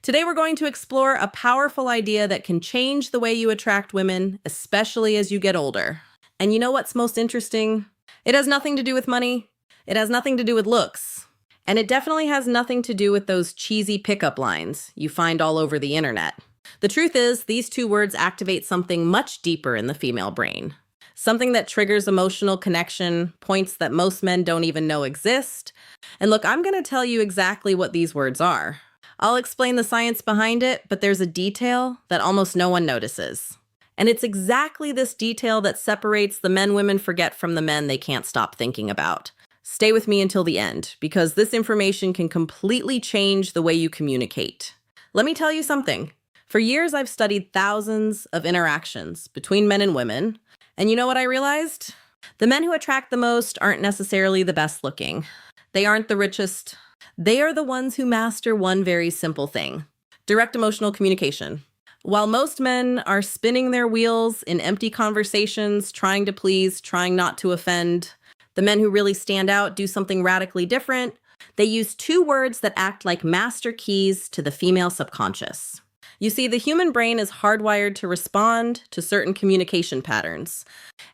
Today, we're going to explore a powerful idea that can change the way you attract women, especially as you get older. And you know what's most interesting? It has nothing to do with money. It has nothing to do with looks. And it definitely has nothing to do with those cheesy pickup lines you find all over the internet. The truth is, these two words activate something much deeper in the female brain. Something that triggers emotional connection, points that most men don't even know exist. And look, I'm going to tell you exactly what these words are. I'll explain the science behind it, but there's a detail that almost no one notices. And it's exactly this detail that separates the men women forget from the men they can't stop thinking about. Stay with me until the end, because this information can completely change the way you communicate. Let me tell you something. For years, I've studied thousands of interactions between men and women. And you know what I realized? The men who attract the most aren't necessarily the best looking. They aren't the richest. They are the ones who master one very simple thing: direct emotional communication. While most men are spinning their wheels in empty conversations, trying to please, trying not to offend, the men who really stand out do something radically different. They use two words that act like master keys to the female subconscious. You see, the human brain is hardwired to respond to certain communication patterns.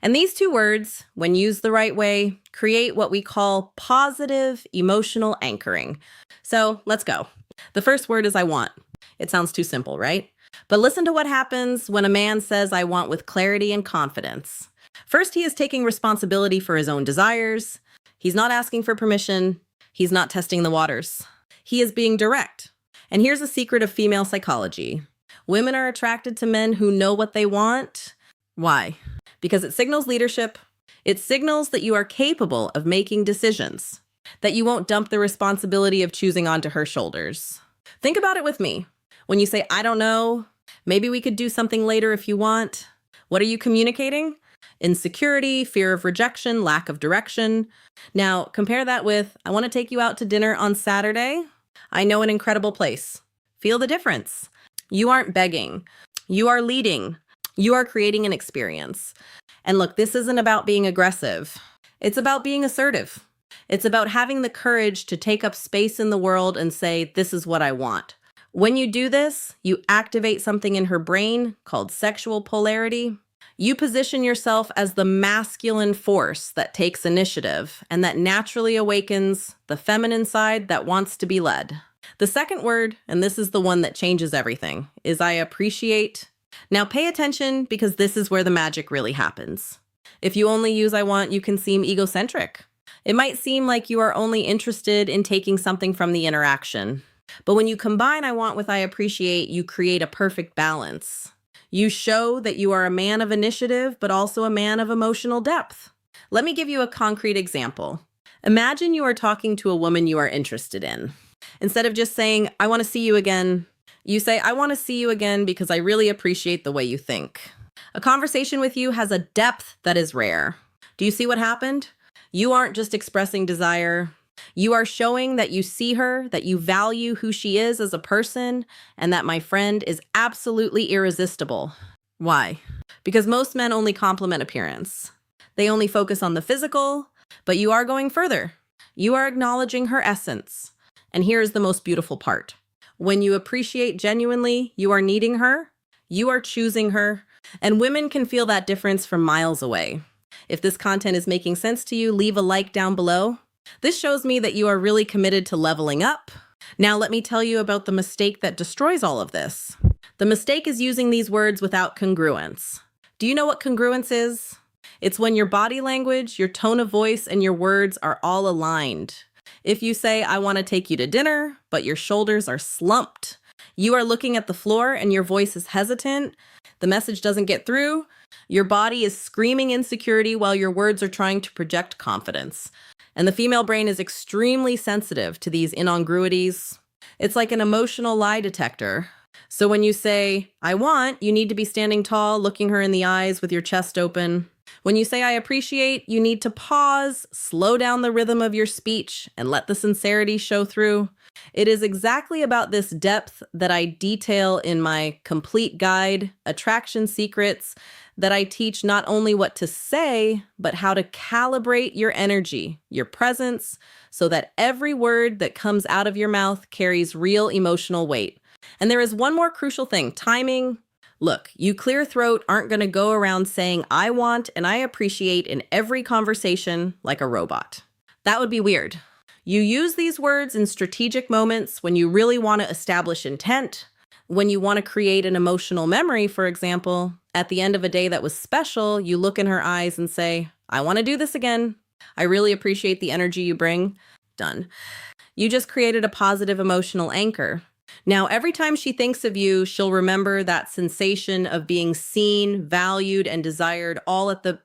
And these two words, when used the right way, create what we call positive emotional anchoring. So let's go. The first word is I want. It sounds too simple, right? But listen to what happens when a man says I want with clarity and confidence. First, he is taking responsibility for his own desires. He's not asking for permission. He's not testing the waters. He is being direct. And here's a secret of female psychology. Women are attracted to men who know what they want. Why? Because it signals leadership. It signals that you are capable of making decisions, that you won't dump the responsibility of choosing onto her shoulders. Think about it with me. When you say, I don't know, maybe we could do something later if you want. What are you communicating? Insecurity, fear of rejection, lack of direction. Now, compare that with, I want to take you out to dinner on Saturday. I know an incredible place. Feel the difference. You aren't begging. You are leading. You are creating an experience. And look, this isn't about being aggressive. It's about being assertive. It's about having the courage to take up space in the world and say, this is what I want. When you do this, you activate something in her brain called sexual polarity. You position yourself as the masculine force that takes initiative and that naturally awakens the feminine side that wants to be led. The second word, and this is the one that changes everything, is I appreciate. Now pay attention, because this is where the magic really happens. If you only use I want, you can seem egocentric. It might seem like you are only interested in taking something from the interaction. But when you combine I want with I appreciate, you create a perfect balance. You show that you are a man of initiative, but also a man of emotional depth. Let me give you a concrete example. Imagine you are talking to a woman you are interested in. Instead of just saying, I want to see you again, you say, I want to see you again because I really appreciate the way you think. A conversation with you has a depth that is rare. Do you see what happened? You aren't just expressing desire. You are showing that you see her, that you value who she is as a person, and that, my friend, is absolutely irresistible. Why? Because most men only compliment appearance. They only focus on the physical, but you are going further. You are acknowledging her essence. And here is the most beautiful part. When you appreciate genuinely, you are needing her, you are choosing her, and women can feel that difference from miles away. If this content is making sense to you, leave a like down below. This shows me that you are really committed to leveling up. Now let me tell you about the mistake that destroys all of this. The mistake is using these words without congruence. Do you know what congruence is? It's when your body language, your tone of voice, and your words are all aligned. If you say, I want to take you to dinner, but your shoulders are slumped, you are looking at the floor and your voice is hesitant, the message doesn't get through, your body is screaming insecurity while your words are trying to project confidence. And the female brain is extremely sensitive to these incongruities. It's like an emotional lie detector. So when you say, I want, you need to be standing tall, looking her in the eyes with your chest open. When you say I appreciate, you need to pause, slow down the rhythm of your speech, and let the sincerity show through. It is exactly about this depth that I detail in my complete guide, Attraction Secrets, that I teach not only what to say, but how to calibrate your energy, your presence, so that every word that comes out of your mouth carries real emotional weight. And there is one more crucial thing, timing. Look, you clear throat aren't going to go around saying I want and I appreciate in every conversation like a robot. That would be weird. You use these words in strategic moments when you really want to establish intent, when you want to create an emotional memory, for example. At the end of a day that was special, you look in her eyes and say, I want to do this again. I really appreciate the energy you bring. Done. You just created a positive emotional anchor. Now, every time she thinks of you, she'll remember that sensation of being seen, valued, and desired all at the